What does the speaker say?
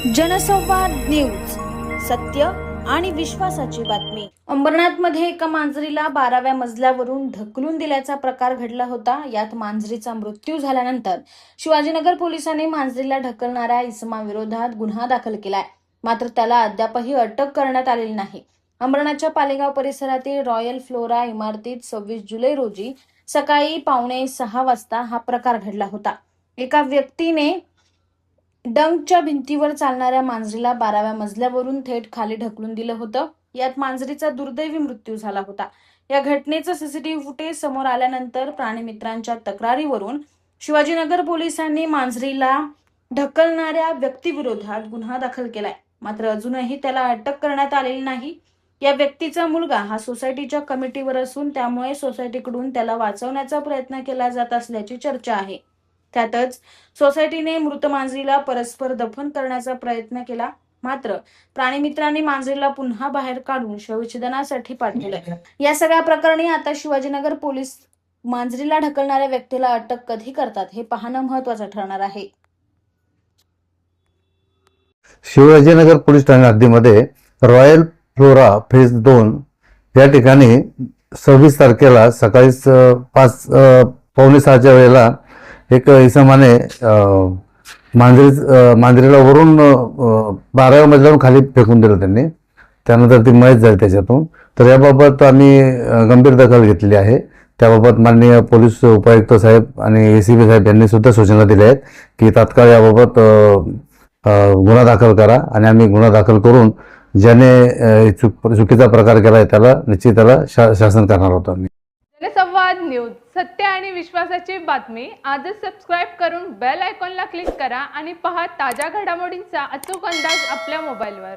जनसंवाद न्यूज, सत्य आणि विश्वासाची बातमी। अंबरनाथमध्ये एका मांजरीला 12व्या मजल्यावरून ढकलून दिल्याचा प्रकार घडला होता। यात मांजरीचा मृत्यू झाल्यानंतर शिवाजीनगर पोलिसांनी मांजरीला ढकलणाऱ्या इसमाविरोधात गुन्हा दाखल केलाय। मात्र त्याला अद्यापही अटक करण्यात आलेली नाही। अंबरनाथच्या पालेगाव परिसरातील रॉयल फ्लोरा इमारतीत 26 जुलै रोजी सकाळी 5:45 वाजता हा प्रकार घडला होता। एका व्यक्तीने डंकच्या भिंतीवर चालणाऱ्या मांजरीला 12व्या मजल्यावरून थेट खाली ढकलून दिलं होतं। यात मांजरीचा दुर्दैवी मृत्यू झाला होता। या घटनेचं सीसीटीव्ही फुटेज समोर आल्यानंतर प्राणीमित्रांच्या तक्रारीवरून शिवाजीनगर पोलिसांनी मांजरीला ढकलणाऱ्या व्यक्तीविरोधात गुन्हा दाखल केलाय। मात्र अजूनही त्याला अटक करण्यात आलेली नाही। या व्यक्तीचा मुलगा हा सोसायटीच्या कमिटीवर असून त्यामुळे सोसायटीकडून त्याला वाचवण्याचा प्रयत्न केला जात असल्याची चर्चा आहे। त्यातच सोसायटीने मृत मांजरीला परस्पर दफन करण्याचा प्रयत्न केला। मात्र प्राणीमित्रांनी मांजरीला पुन्हा बाहेर काढून शवविच्छेदनासाठी पाठवलं। या सगळ्या प्रकरणी आता शिवाजीनगर पोलीस मांजरीला ढकलणाऱ्या व्यक्तीला अटक कधी करतात हे पाहणं महत्त्वाचं ठरणार आहे। शिवाजीनगर पोलीस ठाणे हद्दीमध्ये रॉयल फ्लोरा फेज 2 या ठिकाणी 26 तारखेला सकाळी 5:45च्या वेळेला एक इसमाने मांजरीला वरून 12व्या मजल्यावरून खाली फेकून दिलं त्यांनी। त्यानंतर ती मयत झाली त्याच्यातून। तर याबाबत आम्ही गंभीर दखल घेतली आहे। त्याबाबत माननीय पोलीस उपायुक्त साहेब आणि एसीपी साहेब यांनी सुद्धा सूचना दिल्या आहेत की तात्काळ याबाबत गुन्हा दाखल करा आणि आम्ही गुन्हा दाखल करून ज्याने चुकीचा प्रकार केला त्याला निश्चित त्याला शासन करणार होतो आम्ही। जनसंवाद न्यूज, सत्य आणि विश्वासाची बातमी। आजच सबस्क्राइब करून बेल आयकॉनला क्लिक करा आणि पहा ताज्या घडामोडींचा अचूक अंदाज आपल्या मोबाईलवर।